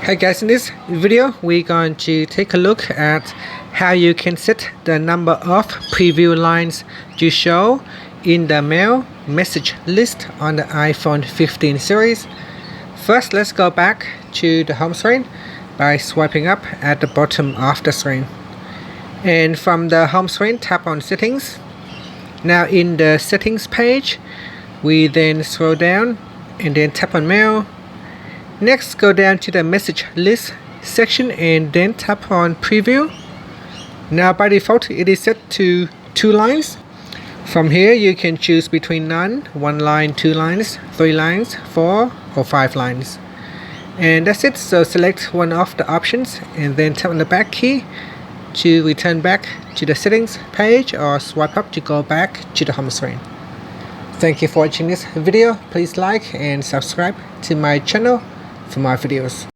Hi guys, in this video we're going to take a look at how you can set the number of preview lines to show in the mail message list on the iPhone 15 series. First, let's go back to the home screen by swiping up at the bottom of the screen. And from the home screen, tap on settings. Now in the settings page, we then scroll down and then tap on mail. Next, go down to the message list section and then tap on preview. Now by default it is set to 2 lines. From here you can choose between none, 1 line, 2 lines, 3 lines, 4 or 5 lines. And that's it. So select one of the options and then tap on the back key to return back to the settings page, or swipe up to go back to the home screen. Thank you for watching this video. Please like and subscribe to my channel for more videos.